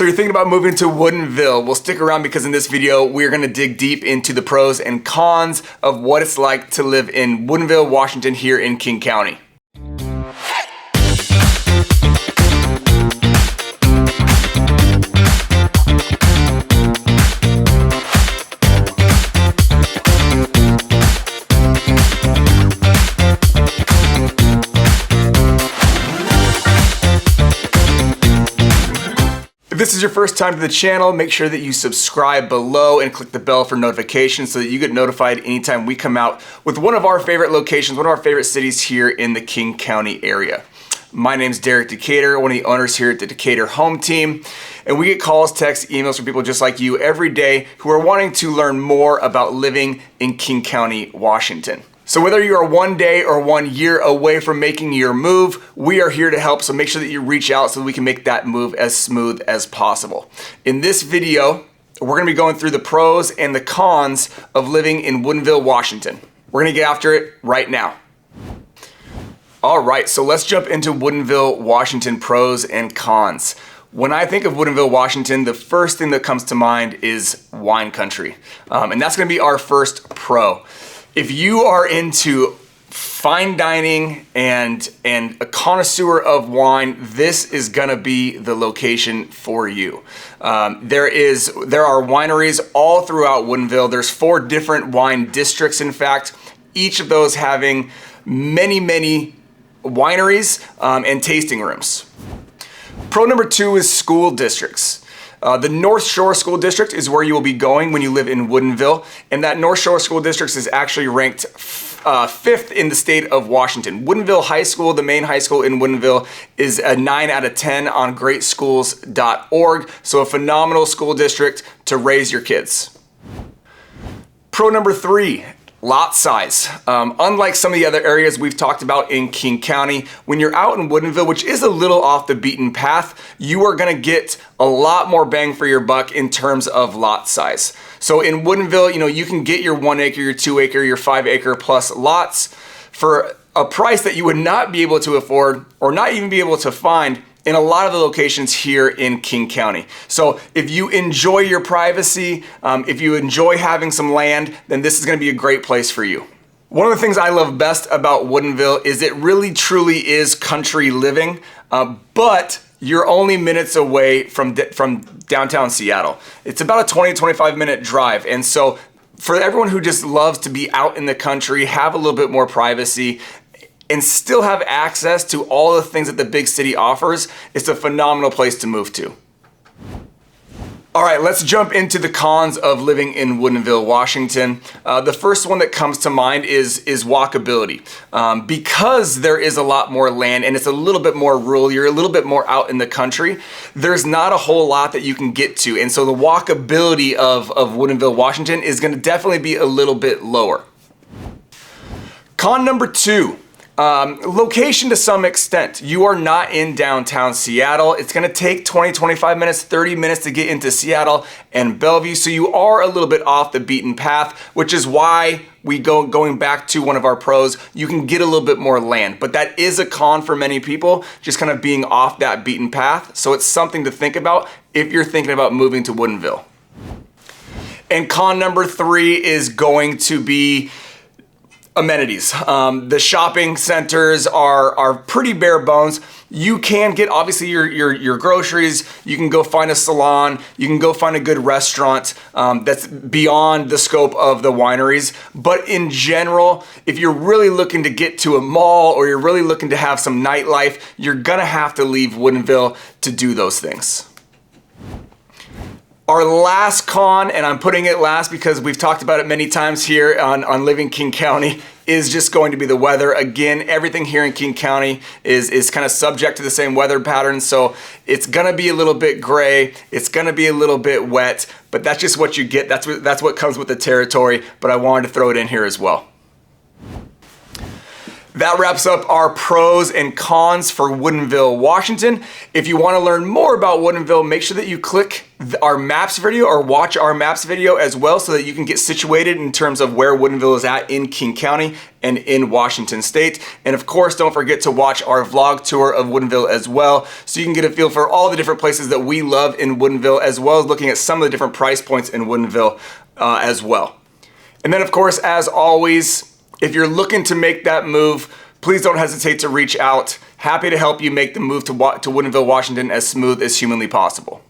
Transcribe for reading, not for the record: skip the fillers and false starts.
So you're thinking about moving to Woodinville. Well, stick around because in this video, we're gonna dig deep into the pros and cons of what it's like to live in Woodinville, Washington here in King County. If this is your first time to the channel, make sure that you subscribe below and click the bell for notifications so that you get notified anytime we come out with one of our favorite locations, one of our favorite cities here in the King County area. My name's Derek Decatur, one of the owners here at the Decatur Home Team, and we get calls, texts, emails from people just like you every day who are wanting to learn more about living in King County, Washington. So whether you are 1 day or 1 year away from making your move, we are here to help, so make sure that you reach out so that we can make that move as smooth as possible. In this video, we're gonna be going through the pros and the cons of living in Woodinville, Washington. We're gonna get after it right now. All right, so let's jump into Woodinville, Washington pros and cons. When I think of Woodinville, Washington, the first thing that comes to mind is wine country. And that's gonna be our first pro. If you are into fine dining and a connoisseur of wine, this is gonna be the location for you. There are wineries all throughout Woodinville. There's 4 different wine districts, in fact, each of those having many wineries and tasting rooms. Pro number 2 is school districts. The North Shore School District is where you will be going when you live in Woodinville, and that North Shore School District is actually ranked 5th in the state of Washington. Woodinville High School, the main high school in Woodinville, is a 9 out of 10 on greatschools.org, so a phenomenal school district to raise your kids. Pro number 3. Lot size. Unlike some of the other areas we've talked about in King County, when you're out in Woodinville, which is a little off the beaten path, you are gonna get a lot more bang for your buck in terms of lot size. So in Woodinville, you can get your 1 acre, your 2 acre, your 5 acre plus lots for a price that you would not be able to afford or not even be able to find in a lot of the locations here in King County. So if you enjoy your privacy, if you enjoy having some land, then this is gonna be a great place for you. One of the things I love best about Woodinville is it really truly is country living, but you're only minutes away from downtown Seattle. It's about a 20-25 minute drive. And so for everyone who just loves to be out in the country, have a little bit more privacy, and still have access to all the things that the big city offers, it's a phenomenal place to move to. All right, let's jump into the cons of living in Woodinville, Washington. The first one that comes to mind is walkability. Because there is a lot more land and it's a little bit more rural, you're a little bit more out in the country, there's not a whole lot that you can get to. And so the walkability of Woodinville, Washington is gonna definitely be a little bit lower. Con number 2. Location to some extent. You are not in downtown Seattle. It's gonna take 20-25 minutes, 30 minutes to get into Seattle and Bellevue, so you are a little bit off the beaten path, which is why going back to one of our pros, you can get a little bit more land, but that is a con for many people, just kind of being off that beaten path, so it's something to think about if you're thinking about moving to Woodinville. And con number 3 is going to be amenities. The shopping centers are pretty bare bones. You can get obviously your groceries, you can go find a salon, you can go find a good restaurant that's beyond the scope of the wineries. But in general, if you're really looking to get to a mall or you're really looking to have some nightlife, you're gonna have to leave Woodinville to do those things. Our last con, and I'm putting it last because we've talked about it many times here on Living King County, is just going to be the weather. Again, everything here in King County is kind of subject to the same weather pattern, so it's gonna be a little bit gray, it's gonna be a little bit wet, but that's just what you get. That's what comes with the territory, but I wanted to throw it in here as well. That wraps up our pros and cons for Woodinville, Washington. If you want to learn more about Woodinville, make sure that you click our maps video or watch our maps video as well so that you can get situated in terms of where Woodinville is at in King County and in Washington State. And of course, don't forget to watch our vlog tour of Woodinville as well so you can get a feel for all the different places that we love in Woodinville, as well as looking at some of the different price points in Woodinville as well. And then of course, as always, if you're looking to make that move, please don't hesitate to reach out. Happy to help you make the move to Woodinville, Washington as smooth as humanly possible.